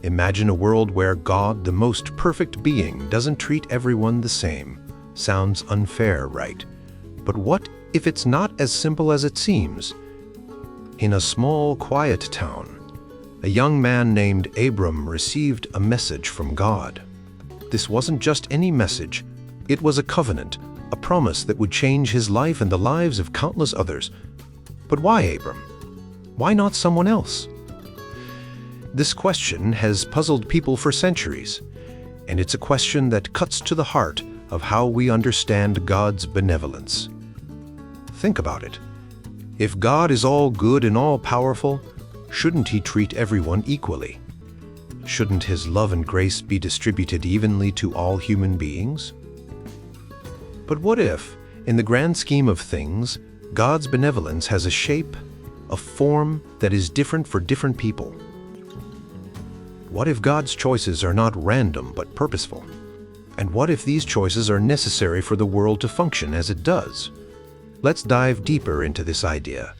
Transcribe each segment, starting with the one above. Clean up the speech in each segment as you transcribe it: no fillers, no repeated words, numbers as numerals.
Imagine a world where God, the most perfect being, doesn't treat everyone the same. Sounds unfair, right? But what if it's not as simple as it seems? In a small, quiet town, a young man named Abram received a message from God. This wasn't just any message. It was a covenant, a promise that would change his life and the lives of countless others. But why Abram? Why not someone else? This question has puzzled people for centuries, and it's a question that cuts to the heart of how we understand God's benevolence. Think about it. If God is all good and all powerful, shouldn't He treat everyone equally? Shouldn't His love and grace be distributed evenly to all human beings? But what if, in the grand scheme of things, God's benevolence has a shape, a form that is different for different people? What if God's choices are not random but purposeful? And what if these choices are necessary for the world to function as it does? Let's dive deeper into this idea.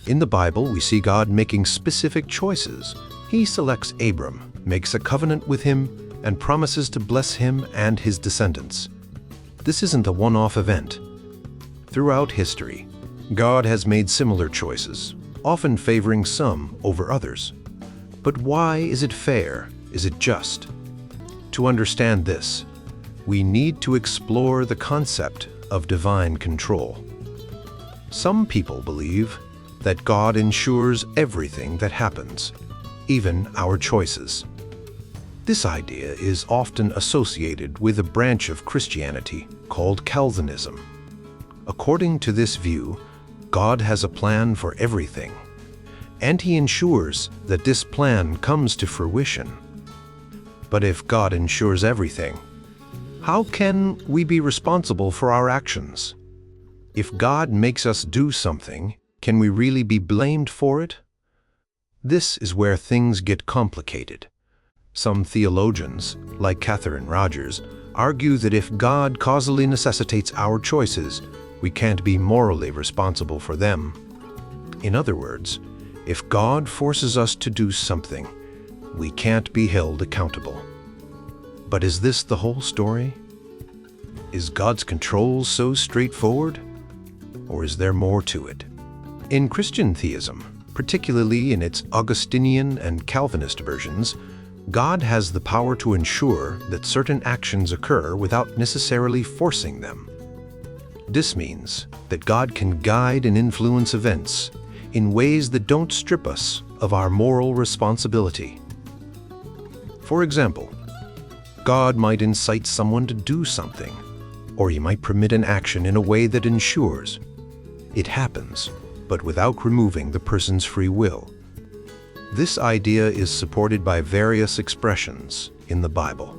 In the Bible, we see God making specific choices. He selects Abram, makes a covenant with him, and promises to bless him and his descendants. This isn't a one-off event. Throughout history, God has made similar choices, often favoring some over others. But why is it fair? Is it just? To understand this, we need to explore the concept of divine control. Some people believe that God ensures everything that happens, even our choices. This idea is often associated with a branch of Christianity called Calvinism. According to this view, God has a plan for everything, and He ensures that this plan comes to fruition. But if God ensures everything, how can we be responsible for our actions? If God makes us do something, can we really be blamed for it? This is where things get complicated. Some theologians, like Catherine Rogers, argue that if God causally necessitates our choices, we can't be morally responsible for them. In other words, if God forces us to do something, we can't be held accountable. But is this the whole story? Is God's control so straightforward? Or is there more to it? In Christian theism, particularly in its Augustinian and Calvinist versions, God has the power to ensure that certain actions occur without necessarily forcing them. This means that God can guide and influence events in ways that don't strip us of our moral responsibility. For example, God might incite someone to do something, or He might permit an action in a way that ensures it happens, but without removing the person's free will. This idea is supported by various expressions in the Bible.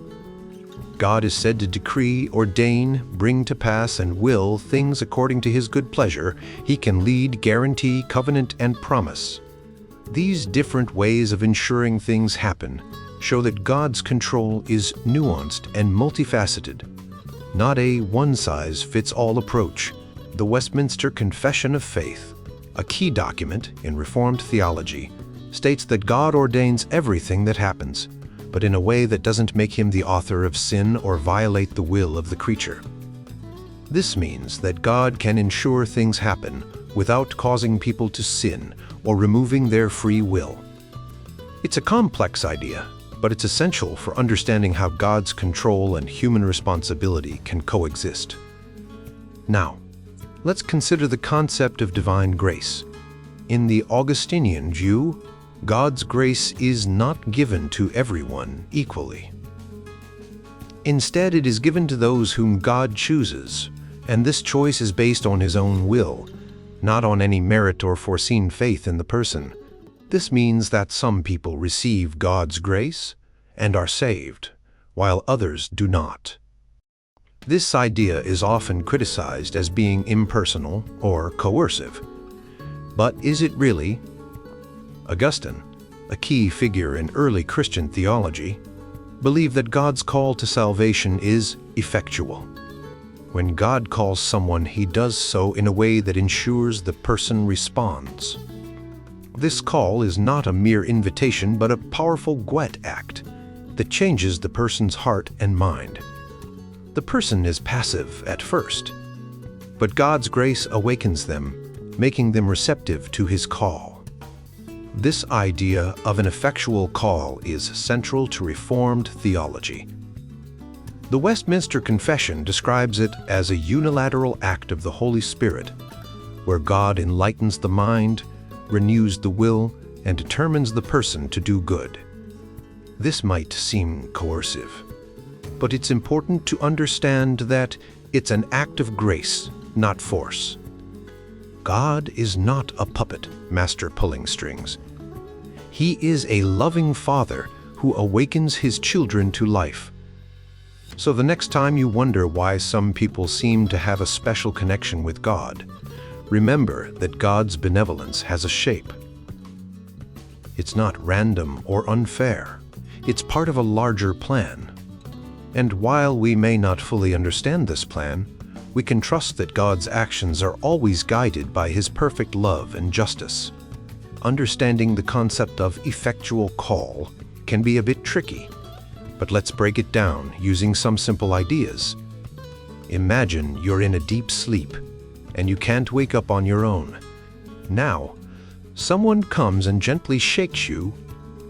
God is said to decree, ordain, bring to pass, and will things according to His good pleasure. He can lead, guarantee, covenant, and promise. These different ways of ensuring things happen show that God's control is nuanced and multifaceted, not a one-size-fits-all approach. The Westminster Confession of Faith, a key document in Reformed theology, states that God ordains everything that happens, but in a way that doesn't make Him the author of sin or violate the will of the creature. This means that God can ensure things happen without causing people to sin or removing their free will. It's a complex idea, but it's essential for understanding how God's control and human responsibility can coexist. Now, let's consider the concept of divine grace. In the Augustinian view, God's grace is not given to everyone equally. Instead, it is given to those whom God chooses, and this choice is based on His own will, not on any merit or foreseen faith in the person. This means that some people receive God's grace and are saved, while others do not. This idea is often criticized as being impersonal or coercive. But is it really? Augustine, a key figure in early Christian theology, believed that God's call to salvation is effectual. When God calls someone, He does so in a way that ensures the person responds. This call is not a mere invitation but a powerful Gwet act that changes the person's heart and mind. The person is passive at first, but God's grace awakens them, making them receptive to His call. This idea of an effectual call is central to Reformed theology. The Westminster Confession describes it as a unilateral act of the Holy Spirit, where God enlightens the mind, renews the will, and determines the person to do good. This might seem coercive, but it's important to understand that it's an act of grace, not force. God is not a puppet master pulling strings. He is a loving Father who awakens His children to life. So the next time you wonder why some people seem to have a special connection with God, remember that God's benevolence has a shape. It's not random or unfair. It's part of a larger plan. And while we may not fully understand this plan, we can trust that God's actions are always guided by His perfect love and justice. Understanding the concept of effectual call can be a bit tricky, but let's break it down using some simple ideas. Imagine you're in a deep sleep and you can't wake up on your own. Now, someone comes and gently shakes you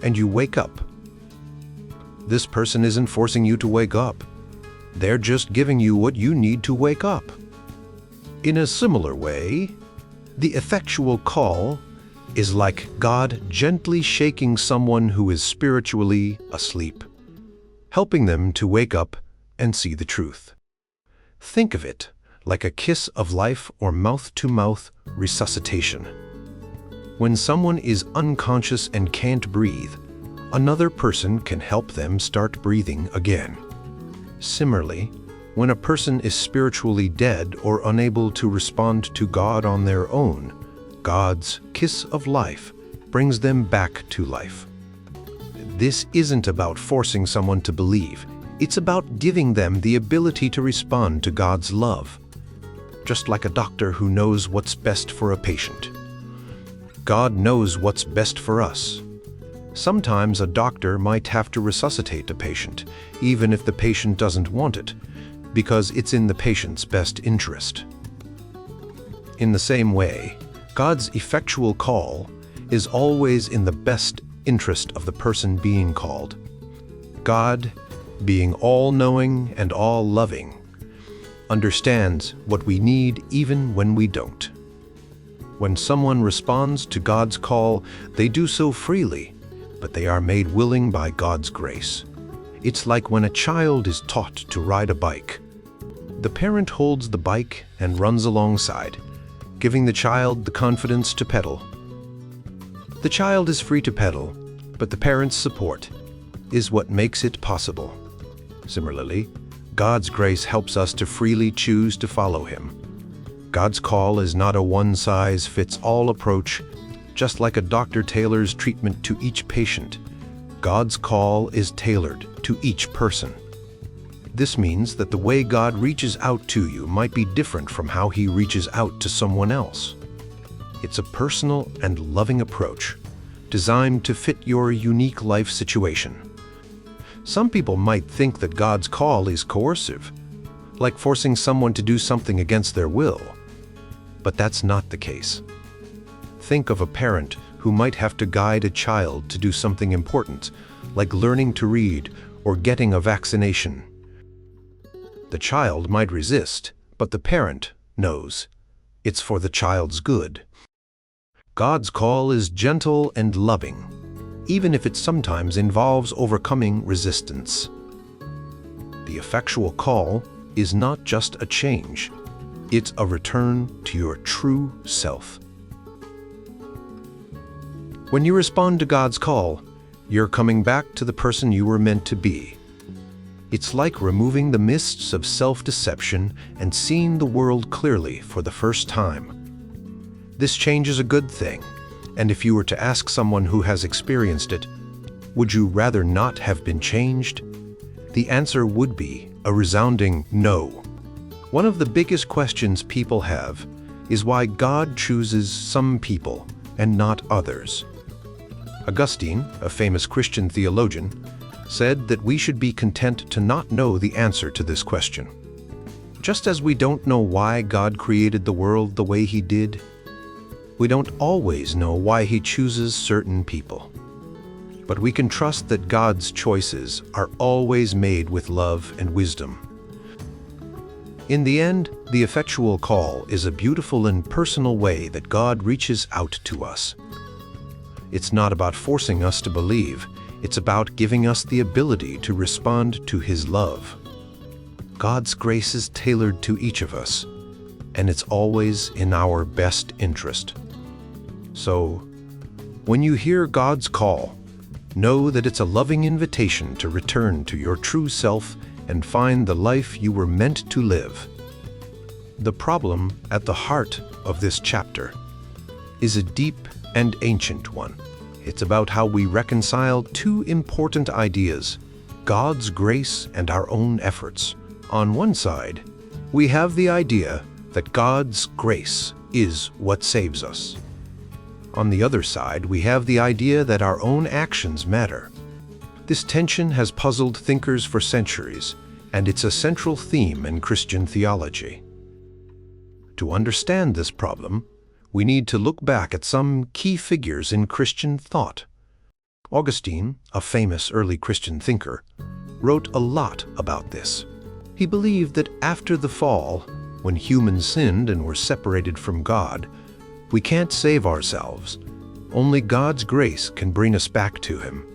and you wake up. This person isn't forcing you to wake up. They're just giving you what you need to wake up. In a similar way, the effectual call is like God gently shaking someone who is spiritually asleep, helping them to wake up and see the truth. Think of it like a kiss of life or mouth-to-mouth resuscitation. When someone is unconscious and can't breathe, another person can help them start breathing again. Similarly, when a person is spiritually dead or unable to respond to God on their own, God's kiss of life brings them back to life. This isn't about forcing someone to believe. It's about giving them the ability to respond to God's love, just like a doctor who knows what's best for a patient. God knows what's best for us. Sometimes a doctor might have to resuscitate a patient, even if the patient doesn't want it, because it's in the patient's best interest. In the same way, God's effectual call is always in the best interest of the person being called. God, being all-knowing and all-loving, understands what we need even when we don't. When someone responds to God's call, they do so freely, but they are made willing by God's grace. It's like when a child is taught to ride a bike. The parent holds the bike and runs alongside, giving the child the confidence to pedal. The child is free to pedal, but the parent's support is what makes it possible. Similarly, God's grace helps us to freely choose to follow Him. God's call is not a one-size-fits-all approach, just like a doctor tailors treatment to each patient. God's call is tailored to each person. This means that the way God reaches out to you might be different from how He reaches out to someone else. It's a personal and loving approach, designed to fit your unique life situation. Some people might think that God's call is coercive, like forcing someone to do something against their will. But that's not the case. Think of a parent who might have to guide a child to do something important, like learning to read or getting a vaccination. The child might resist, but the parent knows it's for the child's good. God's call is gentle and loving, even if it sometimes involves overcoming resistance. The effectual call is not just a change, it's a return to your true self. When you respond to God's call, you're coming back to the person you were meant to be. It's like removing the mists of self-deception and seeing the world clearly for the first time. This change is a good thing, and if you were to ask someone who has experienced it, would you rather not have been changed? The answer would be a resounding no. One of the biggest questions people have is why God chooses some people and not others. Augustine, a famous Christian theologian, said that we should be content to not know the answer to this question. Just as we don't know why God created the world the way He did, we don't always know why He chooses certain people. But we can trust that God's choices are always made with love and wisdom. In the end, the effectual call is a beautiful and personal way that God reaches out to us. It's not about forcing us to believe, it's about giving us the ability to respond to His love. God's grace is tailored to each of us, and it's always in our best interest. So, when you hear God's call, know that it's a loving invitation to return to your true self and find the life you were meant to live. The problem at the heart of this chapter is a deep and ancient one. It's about how we reconcile two important ideas, God's grace and our own efforts. On one side, we have the idea that God's grace is what saves us. On the other side, we have the idea that our own actions matter. This tension has puzzled thinkers for centuries, and it's a central theme in Christian theology. To understand this problem, we need to look back at some key figures in Christian thought. Augustine, a famous early Christian thinker, wrote a lot about this. He believed that after the fall, when humans sinned and were separated from God, we can't save ourselves. Only God's grace can bring us back to Him.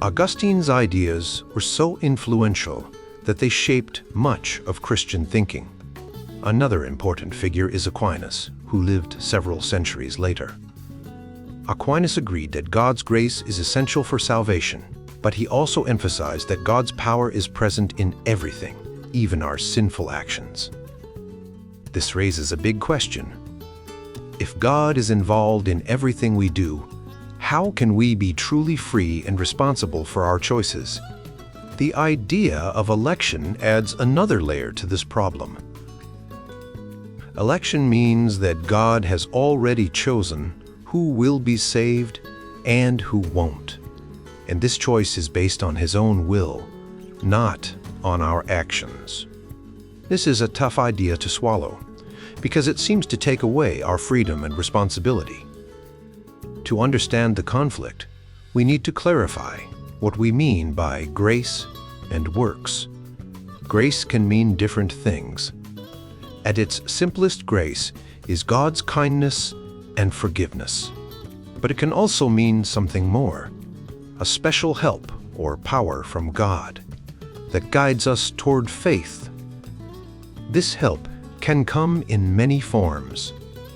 Augustine's ideas were so influential that they shaped much of Christian thinking. Another important figure is Aquinas, who lived several centuries later. Aquinas agreed that God's grace is essential for salvation, but he also emphasized that God's power is present in everything, even our sinful actions. This raises a big question. If God is involved in everything we do, how can we be truly free and responsible for our choices? The idea of election adds another layer to this problem. Election means that God has already chosen who will be saved and who won't. And this choice is based on His own will, not on our actions. This is a tough idea to swallow, because it seems to take away our freedom and responsibility. To understand the conflict, we need to clarify what we mean by grace and works. Grace can mean different things. At its simplest, grace is God's kindness and forgiveness. But it can also mean something more, a special help or power from God that guides us toward faith. This help can come in many forms.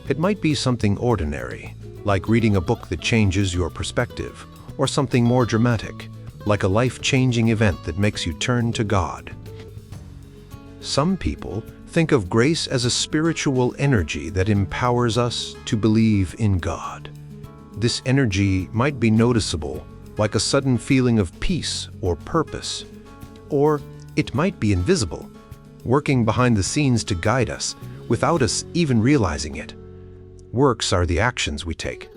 It might be something ordinary, like reading a book that changes your perspective, or something more dramatic, like a life-changing event that makes you turn to God. Some people think of grace as a spiritual energy that empowers us to believe in God. This energy might be noticeable, like a sudden feeling of peace or purpose, or it might be invisible, working behind the scenes to guide us without us even realizing it. Works are the actions we take.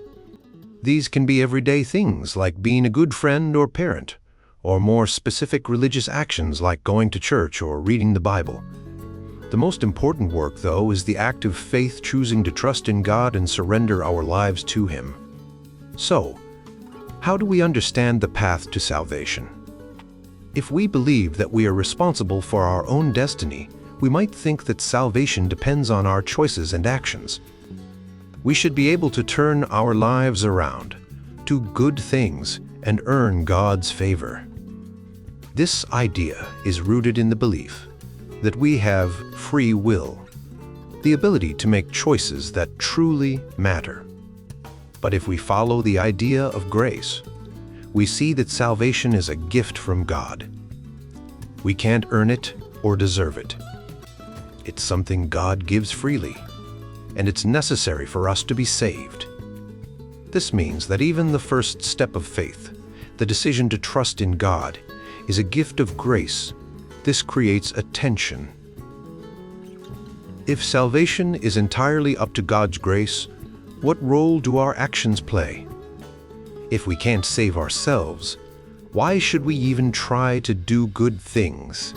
These can be everyday things like being a good friend or parent, or more specific religious actions like going to church or reading the Bible. The most important work, though, is the act of faith, choosing to trust in God and surrender our lives to Him. So, how do we understand the path to salvation? If we believe that we are responsible for our own destiny, we might think that salvation depends on our choices and actions. We should be able to turn our lives around, do good things, and earn God's favor. This idea is rooted in the belief that we have free will, the ability to make choices that truly matter. But if we follow the idea of grace, we see that salvation is a gift from God. We can't earn it or deserve it. It's something God gives freely, and it's necessary for us to be saved. This means that even the first step of faith, the decision to trust in God, is a gift of grace. This creates a tension. If salvation is entirely up to God's grace, what role do our actions play? If we can't save ourselves, why should we even try to do good things?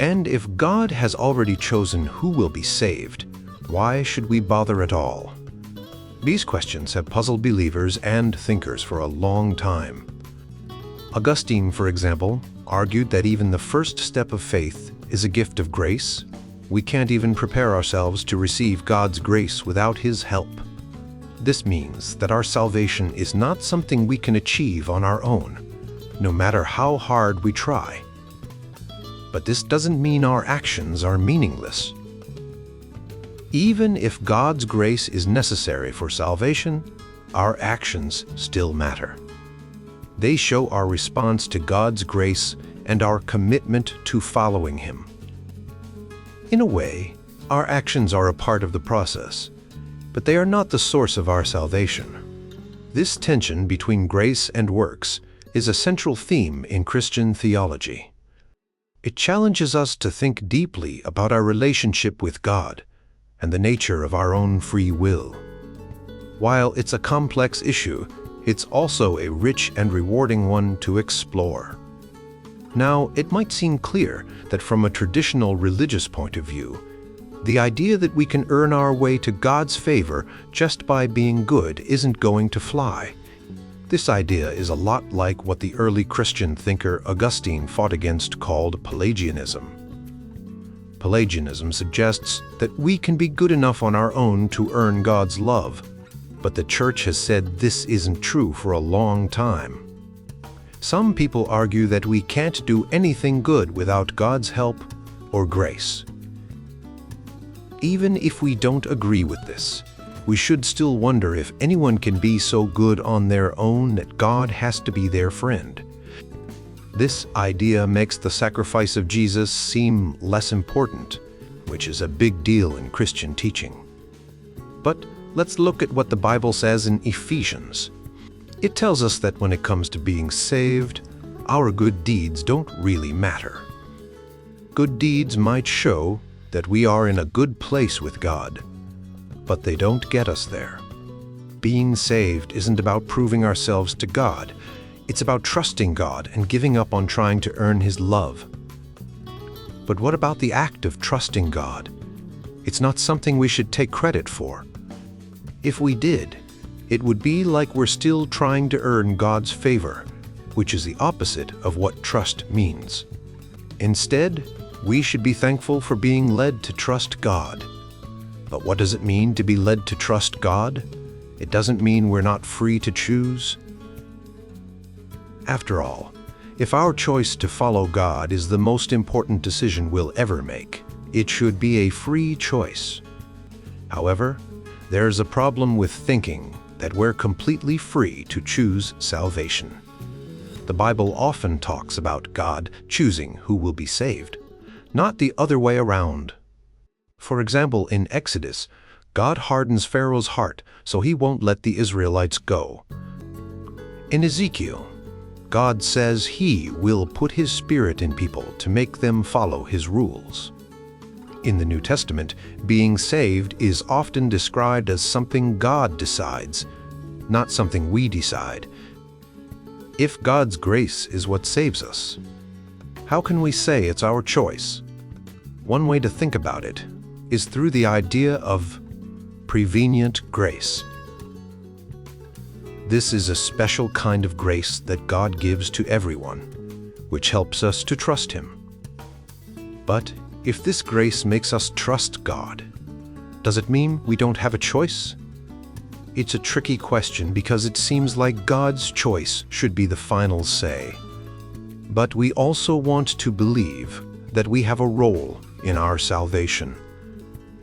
And if God has already chosen who will be saved, why should we bother at all? These questions have puzzled believers and thinkers for a long time. Augustine, for example, argued that even the first step of faith is a gift of grace. We can't even prepare ourselves to receive God's grace without His help. This means that our salvation is not something we can achieve on our own, no matter how hard we try. But this doesn't mean our actions are meaningless. Even if God's grace is necessary for salvation, our actions still matter. They show our response to God's grace and our commitment to following Him. In a way, our actions are a part of the process, but they are not the source of our salvation. This tension between grace and works is a central theme in Christian theology. It challenges us to think deeply about our relationship with God and the nature of our own free will. While it's a complex issue, it's also a rich and rewarding one to explore. Now, it might seem clear that from a traditional religious point of view, the idea that we can earn our way to God's favor just by being good isn't going to fly. This idea is a lot like what the early Christian thinker Augustine fought against, called Pelagianism. Pelagianism suggests that we can be good enough on our own to earn God's love, but the Church has said this isn't true for a long time. Some people argue that we can't do anything good without God's help or grace. Even if we don't agree with this, we should still wonder if anyone can be so good on their own that God has to be their friend. This idea makes the sacrifice of Jesus seem less important, which is a big deal in Christian teaching. But let's look at what the Bible says in Ephesians. It tells us that when it comes to being saved, our good deeds don't really matter. Good deeds might show that we are in a good place with God, but they don't get us there. Being saved isn't about proving ourselves to God. It's about trusting God and giving up on trying to earn His love. But what about the act of trusting God? It's not something we should take credit for. If we did, it would be like we're still trying to earn God's favor, which is the opposite of what trust means. Instead, we should be thankful for being led to trust God. But what does it mean to be led to trust God? It doesn't mean we're not free to choose. After all, if our choice to follow God is the most important decision we'll ever make, it should be a free choice. However, there's a problem with thinking that we're completely free to choose salvation. The Bible often talks about God choosing who will be saved, not the other way around. For example, in Exodus, God hardens Pharaoh's heart so he won't let the Israelites go. In Ezekiel, God says He will put His Spirit in people to make them follow His rules. In the New Testament, being saved is often described as something God decides, not something we decide. If God's grace is what saves us, how can we say it's our choice? One way to think about it is through the idea of prevenient grace. This is a special kind of grace that God gives to everyone, which helps us to trust Him. But if this grace makes us trust God, does it mean we don't have a choice? It's a tricky question because it seems like God's choice should be the final say. But we also want to believe that we have a role in our salvation.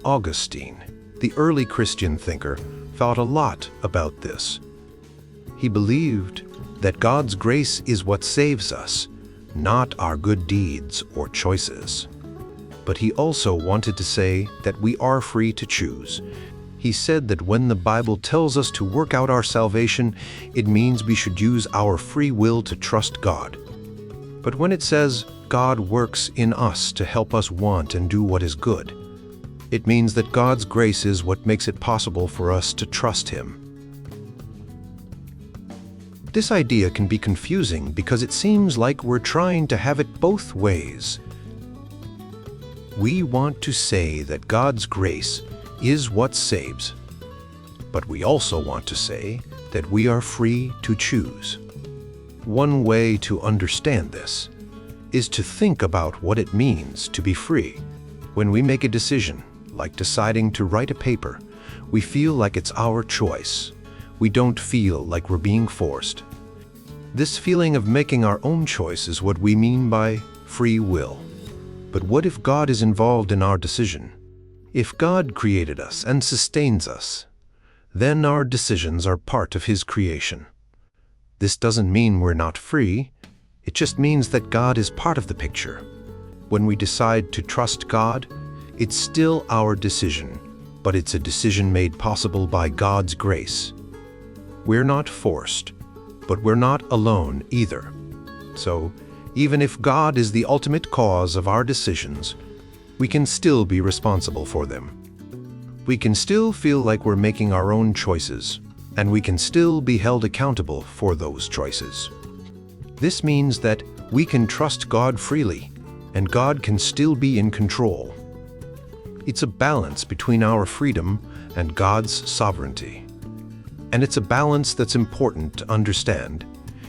Augustine, the early Christian thinker, thought a lot about this. He believed that God's grace is what saves us, not our good deeds or choices. But he also wanted to say that we are free to choose. He said that when the Bible tells us to work out our salvation, it means we should use our free will to trust God. But when it says God works in us to help us want and do what is good, It means that God's grace is what makes it possible for us to trust Him. This idea can be confusing because it seems like we're trying to have it both ways. We want to say that God's grace is what saves, but we also want to say that we are free to choose. One way to understand this is to think about what it means to be free. When we make a decision, like deciding to write a paper, we feel like it's our choice. We don't feel like we're being forced. This feeling of making our own choice is what we mean by free will. But what if God is involved in our decision? If God created us and sustains us, then our decisions are part of His creation. This doesn't mean we're not free. It just means that God is part of the picture. When we decide to trust God, it's still our decision, but it's a decision made possible by God's grace. We're not forced, but we're not alone either. So, even if God is the ultimate cause of our decisions, we can still be responsible for them. We can still feel like we're making our own choices, and we can still be held accountable for those choices. This means that we can trust God freely, and God can still be in control. It's a balance between our freedom and God's sovereignty. And it's a balance that's important to understand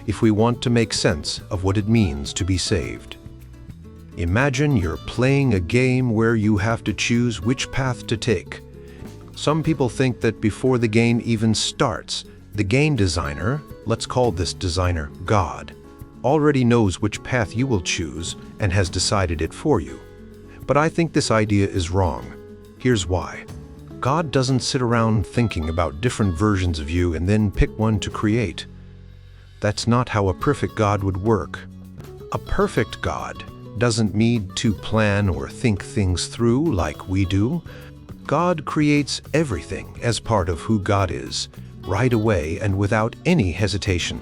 if we want to make sense of what it means to be saved. Imagine you're playing a game where you have to choose which path to take. Some people think that before the game even starts, the game designer, let's call this designer God, already knows which path you will choose and has decided it for you. But I think this idea is wrong. Here's why. God doesn't sit around thinking about different versions of you and then pick one to create. That's not how a perfect God would work. A perfect God doesn't need to plan or think things through like we do. God creates everything as part of who God is, right away and without any hesitation.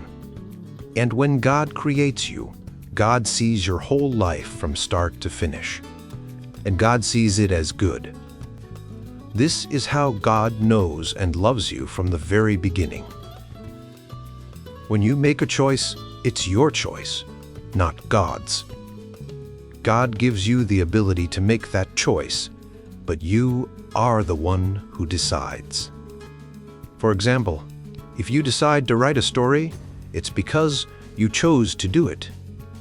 And when God creates you, God sees your whole life from start to finish. And God sees it as good. This is how God knows and loves you from the very beginning. When you make a choice, it's your choice, not God's. God gives you the ability to make that choice, but you are the one who decides. For example, if you decide to write a story, it's because you chose to do it,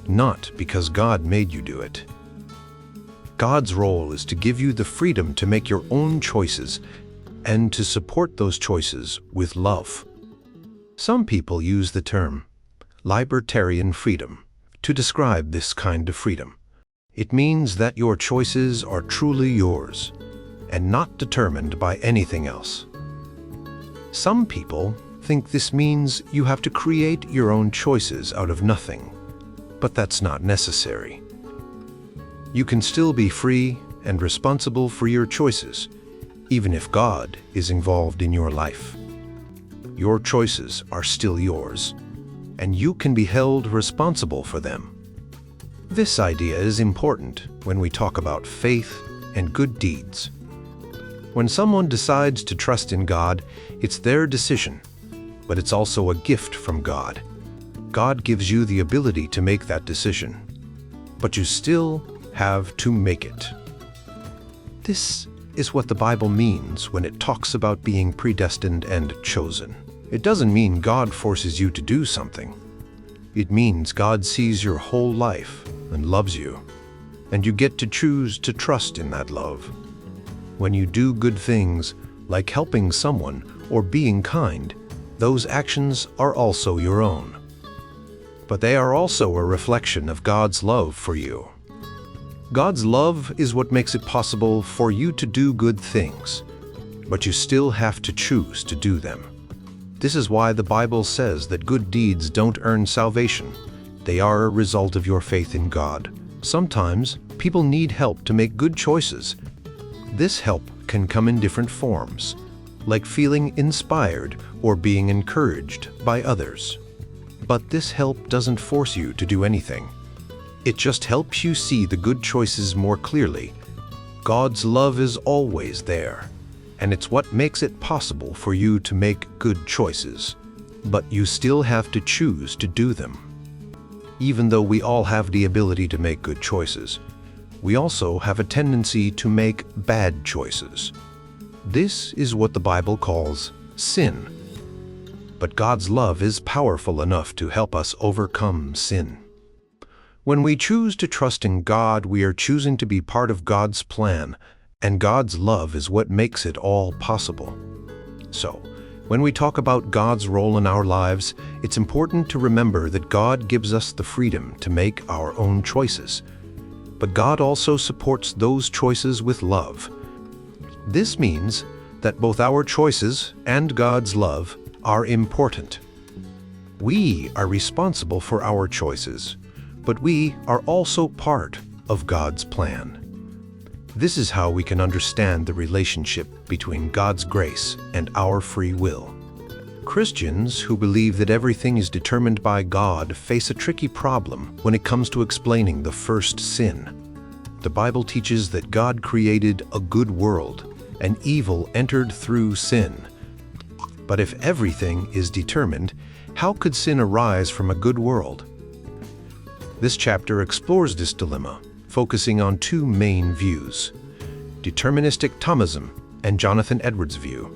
not because God made you do it. God's role is to give you the freedom to make your own choices and to support those choices with love. Some people use the term libertarian freedom to describe this kind of freedom. It means that your choices are truly yours and not determined by anything else. Some people think this means you have to create your own choices out of nothing, but that's not necessary. You can still be free and responsible for your choices, even if God is involved in your life. Your choices are still yours, and you can be held responsible for them. This idea is important when we talk about faith and good deeds. When someone decides to trust in God, it's their decision, but it's also a gift from God. God gives you the ability to make that decision, but you still have to make it. This is what the Bible means when it talks about being predestined and chosen. It doesn't mean God forces you to do something. It means God sees your whole life and loves you, and you get to choose to trust in that love. When you do good things, like helping someone or being kind, those actions are also your own. But they are also a reflection of God's love for you. God's love is what makes it possible for you to do good things, but you still have to choose to do them. This is why the Bible says that good deeds don't earn salvation. They are a result of your faith in God. Sometimes people need help to make good choices. This help can come in different forms, like feeling inspired or being encouraged by others. But this help doesn't force you to do anything. It just helps you see the good choices more clearly. God's love is always there, and it's what makes it possible for you to make good choices. But you still have to choose to do them. Even though we all have the ability to make good choices, we also have a tendency to make bad choices. This is what the Bible calls sin. But God's love is powerful enough to help us overcome sin. When we choose to trust in God, we are choosing to be part of God's plan, and God's love is what makes it all possible. So, when we talk about God's role in our lives, it's important to remember that God gives us the freedom to make our own choices. But God also supports those choices with love. This means that both our choices and God's love are important. We are responsible for our choices, but we are also part of God's plan. This is how we can understand the relationship between God's grace and our free will. Christians who believe that everything is determined by God face a tricky problem when it comes to explaining the first sin. The Bible teaches that God created a good world, and evil entered through sin. But if everything is determined, how could sin arise from a good world? This chapter explores this dilemma, focusing on two main views: deterministic Thomism and Jonathan Edwards' view.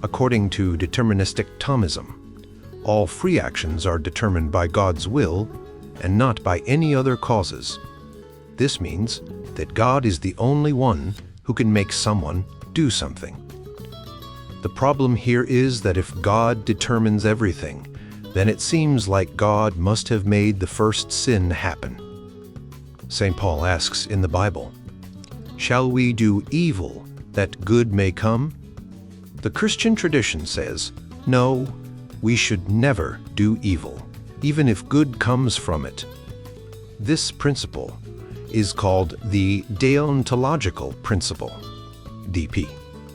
According to deterministic Thomism, all free actions are determined by God's will and not by any other causes. This means that God is the only one who can make someone do something. The problem here is that if God determines everything, then it seems like God must have made the first sin happen. St. Paul asks in the Bible, "Shall we do evil that good may come?" The Christian tradition says, no, we should never do evil, even if good comes from it. This principle is called the deontological principle, DP.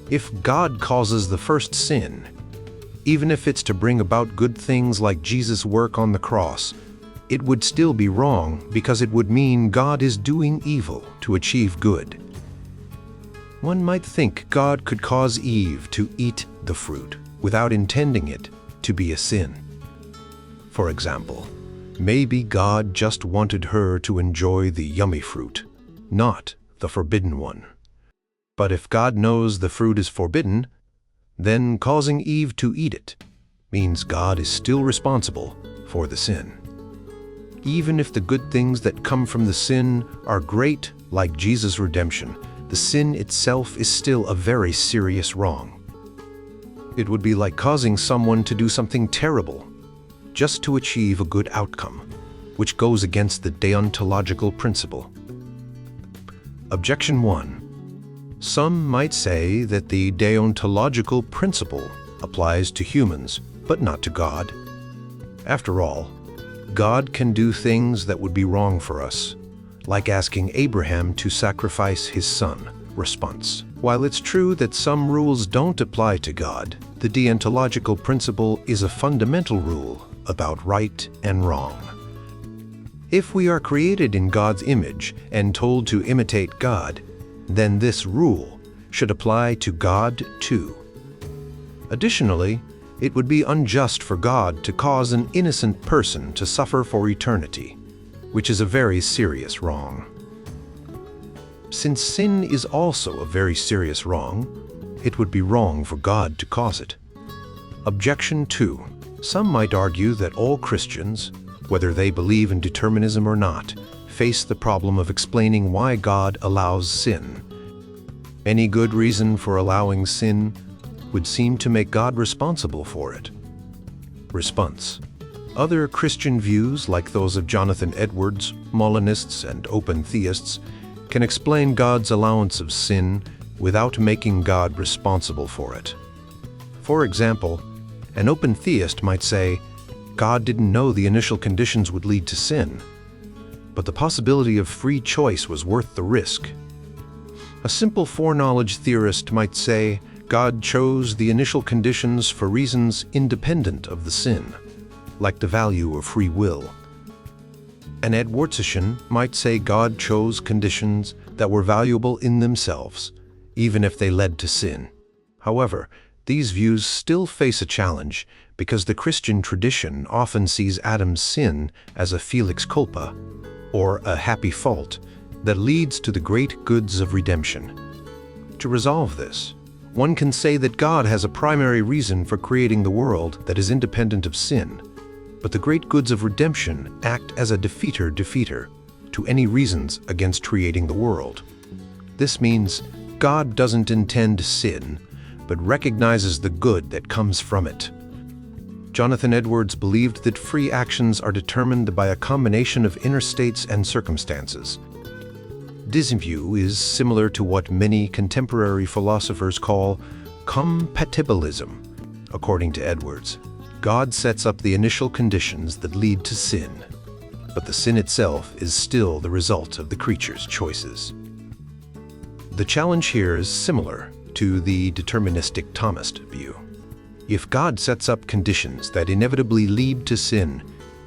If God causes the first sin, even if it's to bring about good things like Jesus' work on the cross, it would still be wrong because it would mean God is doing evil to achieve good. One might think God could cause Eve to eat the fruit without intending it to be a sin. For example, maybe God just wanted her to enjoy the yummy fruit, not the forbidden one. But if God knows the fruit is forbidden, then causing Eve to eat it means God is still responsible for the sin. Even if the good things that come from the sin are great, like Jesus' redemption, the sin itself is still a very serious wrong. It would be like causing someone to do something terrible just to achieve a good outcome, which goes against the deontological principle. Objection 1. Some might say that the deontological principle applies to humans, but not to God. After all, God can do things that would be wrong for us, like asking Abraham to sacrifice his son. Response: while it's true that some rules don't apply to God, the deontological principle is a fundamental rule about right and wrong. If we are created in God's image and told to imitate God, then this rule should apply to God too. Additionally, it would be unjust for God to cause an innocent person to suffer for eternity, which is a very serious wrong. Since sin is also a very serious wrong, it would be wrong for God to cause it. Objection 2. Some might argue that all Christians, whether they believe in determinism or not, face the problem of explaining why God allows sin. Any good reason for allowing sin would seem to make God responsible for it. Response: other Christian views, like those of Jonathan Edwards, Molinists, and open theists, can explain God's allowance of sin without making God responsible for it. For example, an open theist might say, God didn't know the initial conditions would lead to sin, but the possibility of free choice was worth the risk. A simple foreknowledge theorist might say, God chose the initial conditions for reasons independent of the sin, like the value of free will. An Edwardsian might say God chose conditions that were valuable in themselves, even if they led to sin. However, these views still face a challenge because the Christian tradition often sees Adam's sin as a felix culpa, or a happy fault, that leads to the great goods of redemption. To resolve this, one can say that God has a primary reason for creating the world that is independent of sin, but the great goods of redemption act as a defeater to any reasons against creating the world. This means God doesn't intend sin, but recognizes the good that comes from it. Jonathan Edwards believed that free actions are determined by a combination of inner states and circumstances. This view is similar to what many contemporary philosophers call compatibilism. According to Edwards, God sets up the initial conditions that lead to sin, but the sin itself is still the result of the creature's choices. The challenge here is similar to the deterministic Thomist view. If God sets up conditions that inevitably lead to sin,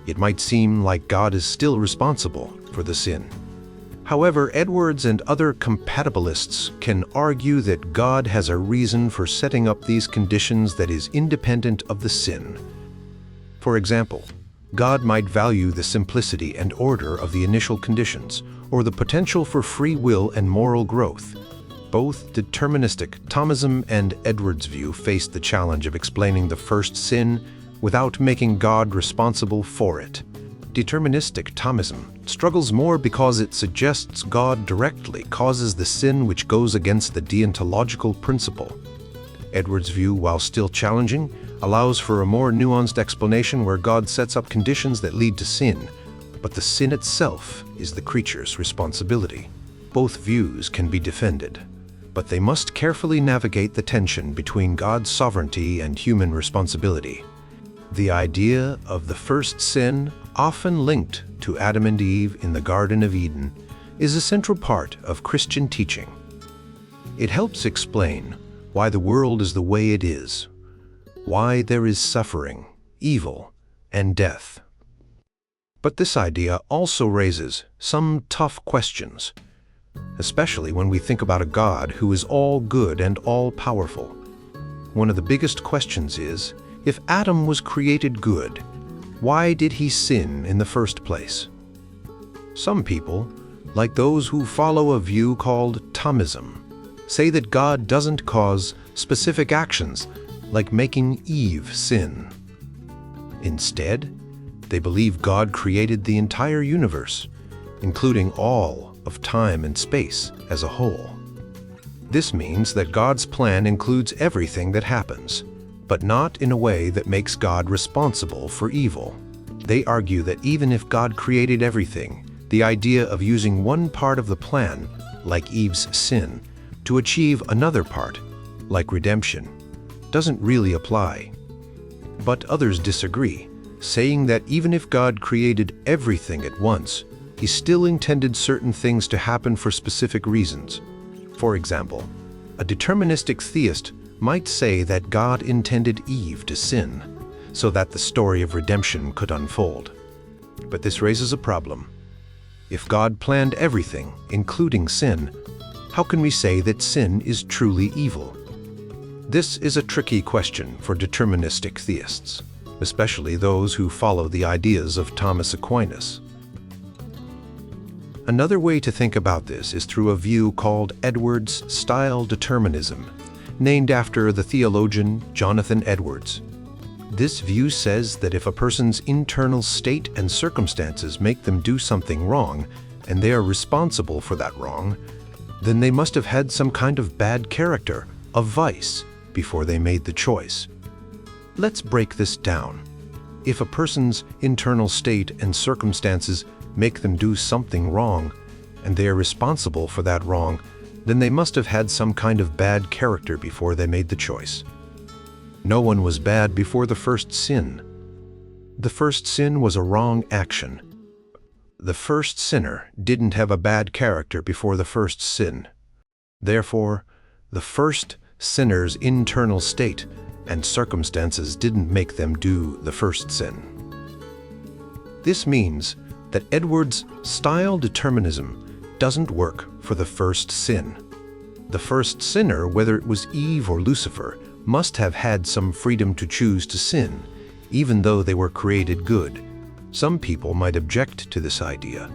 it might seem like God is still responsible for the sin. However, Edwards and other compatibilists can argue that God has a reason for setting up these conditions that is independent of the sin. For example, God might value the simplicity and order of the initial conditions, or the potential for free will and moral growth. Both deterministic Thomism and Edwards' view faced the challenge of explaining the first sin without making God responsible for it. Deterministic Thomism struggles more because it suggests God directly causes the sin which goes against the deontological principle. Edwards' view, while still challenging, allows for a more nuanced explanation where God sets up conditions that lead to sin, but the sin itself is the creature's responsibility. Both views can be defended, but they must carefully navigate the tension between God's sovereignty and human responsibility. The idea of the first sin, often linked to Adam and Eve in the Garden of Eden, is a central part of Christian teaching. It helps explain why the world is the way it is, why there is suffering, evil, and death. But this idea also raises some tough questions, especially when we think about a God who is all good and all-powerful. One of the biggest questions is, if Adam was created good, why did he sin in the first place? Some people, like those who follow a view called Thomism, say that God doesn't cause specific actions like making Eve sin. Instead, they believe God created the entire universe, including all of time and space as a whole. This means that God's plan includes everything that happens, but not in a way that makes God responsible for evil. They argue that even if God created everything, the idea of using one part of the plan, like Eve's sin, to achieve another part, like redemption, doesn't really apply. But others disagree, saying that even if God created everything at once, He still intended certain things to happen for specific reasons. For example, a deterministic theist might say that God intended Eve to sin, so that the story of redemption could unfold. But this raises a problem. If God planned everything, including sin, how can we say that sin is truly evil? This is a tricky question for deterministic theists, especially those who follow the ideas of Thomas Aquinas. Another way to think about this is through a view called Edwards-style determinism, named after the theologian Jonathan Edwards. This view says that if a person's internal state and circumstances make them do something wrong, and they are responsible for that wrong, then they must have had some kind of bad character, a vice, before they made the choice. Let's break this down. If a person's internal state and circumstances make them do something wrong, and they are responsible for that wrong, then they must have had some kind of bad character before they made the choice. No one was bad before the first sin. The first sin was a wrong action. The first sinner didn't have a bad character before the first sin. Therefore, the first sinner's internal state and circumstances didn't make them do the first sin. This means that Edwards' style determinism doesn't work for the first sin. The first sinner, whether it was Eve or Lucifer, must have had some freedom to choose to sin, even though they were created good. Some people might object to this idea.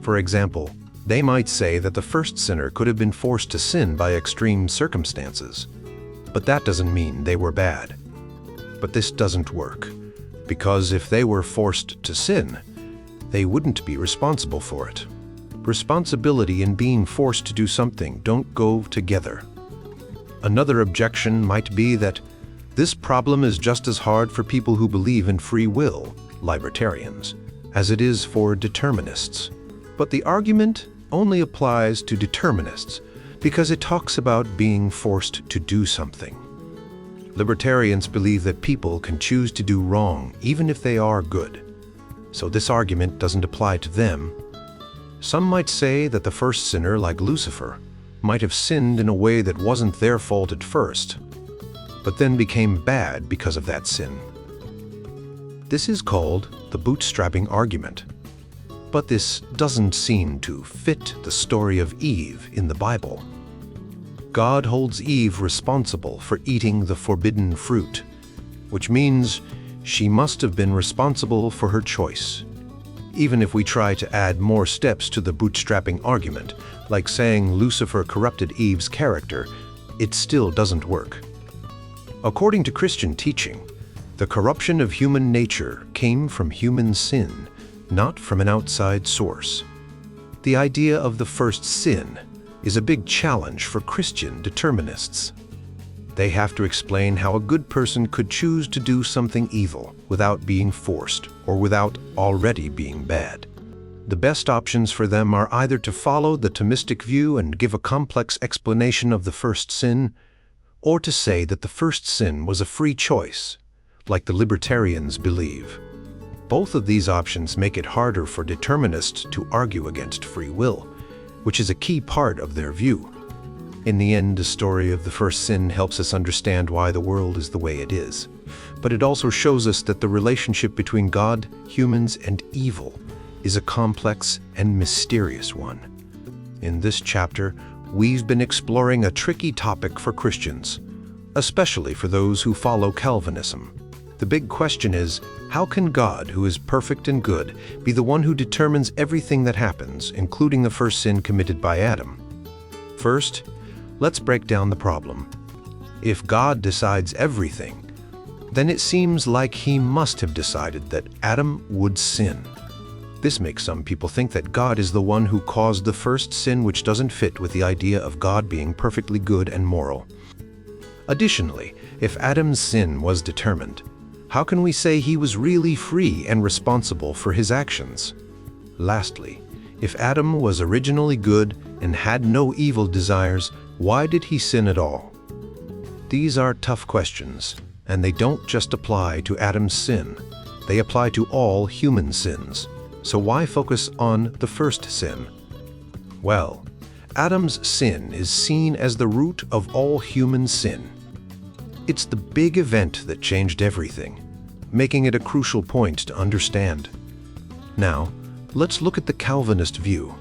For example, they might say that the first sinner could have been forced to sin by extreme circumstances. But that doesn't mean they were bad. But this doesn't work, because if they were forced to sin, they wouldn't be responsible for it. Responsibility and being forced to do something don't go together. Another objection might be that this problem is just as hard for people who believe in free will, libertarians, as it is for determinists. But the argument only applies to determinists because it talks about being forced to do something. Libertarians believe that people can choose to do wrong even if they are good. So this argument doesn't apply to them. Some might say that the first sinner, like Lucifer, might have sinned in a way that wasn't their fault at first, but then became bad because of that sin. This is called the bootstrapping argument. But this doesn't seem to fit the story of Eve in the Bible. God holds Eve responsible for eating the forbidden fruit, which means she must have been responsible for her choice. Even if we try to add more steps to the bootstrapping argument, like saying Lucifer corrupted Eve's character, it still doesn't work. According to Christian teaching, the corruption of human nature came from human sin, not from an outside source. The idea of the first sin is a big challenge for Christian determinists. They have to explain how a good person could choose to do something evil without being forced or without already being bad. The best options for them are either to follow the Thomistic view and give a complex explanation of the first sin, or to say that the first sin was a free choice, like the libertarians believe. Both of these options make it harder for determinists to argue against free will, which is a key part of their view. In the end, the story of the first sin helps us understand why the world is the way it is. But it also shows us that the relationship between God, humans, and evil is a complex and mysterious one. In this chapter, we've been exploring a tricky topic for Christians, especially for those who follow Calvinism. The big question is, how can God, who is perfect and good, be the one who determines everything that happens, including the first sin committed by Adam? First, let's break down the problem. If God decides everything, then it seems like he must have decided that Adam would sin. This makes some people think that God is the one who caused the first sin, which doesn't fit with the idea of God being perfectly good and moral. Additionally, if Adam's sin was determined, how can we say he was really free and responsible for his actions? Lastly, if Adam was originally good and had no evil desires, why did he sin at all? These are tough questions, and they don't just apply to Adam's sin. They apply to all human sins. So why focus on the first sin? Well, Adam's sin is seen as the root of all human sin. It's the big event that changed everything, making it a crucial point to understand. Now, let's look at the Calvinist view.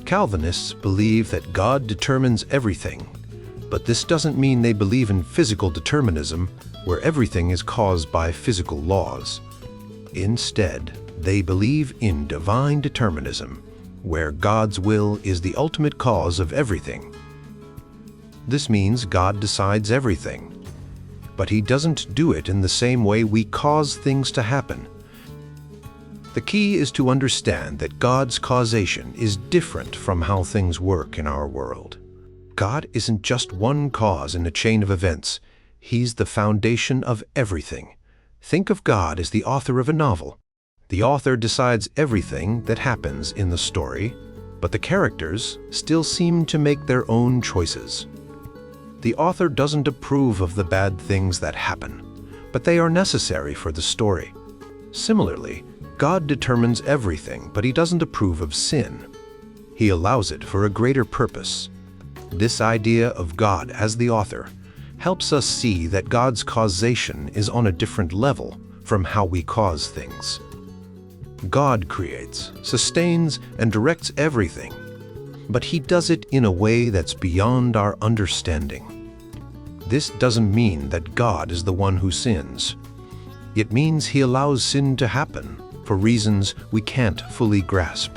Calvinists believe that God determines everything, but this doesn't mean they believe in physical determinism, where everything is caused by physical laws. Instead, they believe in divine determinism, where God's will is the ultimate cause of everything. This means God decides everything, but he doesn't do it in the same way we cause things to happen. The key is to understand that God's causation is different from how things work in our world. God isn't just one cause in a chain of events. He's the foundation of everything. Think of God as the author of a novel. The author decides everything that happens in the story, but the characters still seem to make their own choices. The author doesn't approve of the bad things that happen, but they are necessary for the story. Similarly, God determines everything, but he doesn't approve of sin. He allows it for a greater purpose. This idea of God as the author helps us see that God's causation is on a different level from how we cause things. God creates, sustains, and directs everything, but he does it in a way that's beyond our understanding. This doesn't mean that God is the one who sins. It means he allows sin to happen for reasons we can't fully grasp.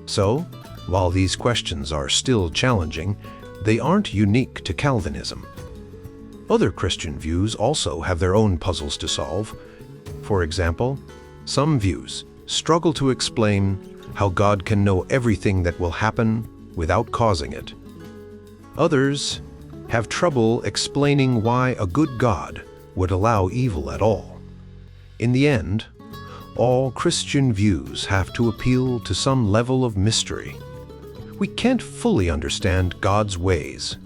So, while these questions are still challenging, they aren't unique to Calvinism. Other Christian views also have their own puzzles to solve. For example, some views struggle to explain how God can know everything that will happen without causing it. Others have trouble explaining why a good God would allow evil at all. In the end, all Christian views have to appeal to some level of mystery. We can't fully understand God's ways,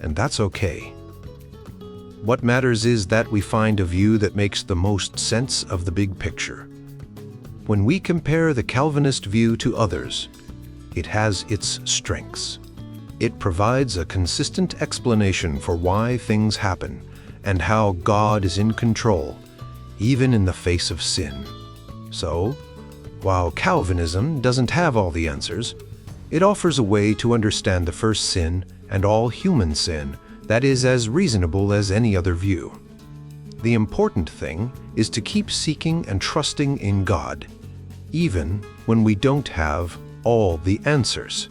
and that's okay. What matters is that we find a view that makes the most sense of the big picture. When we compare the Calvinist view to others, it has its strengths. It provides a consistent explanation for why things happen and how God is in control, even in the face of sin. So, while Calvinism doesn't have all the answers, it offers a way to understand the first sin and all human sin that is as reasonable as any other view. The important thing is to keep seeking and trusting in God, even when we don't have all the answers.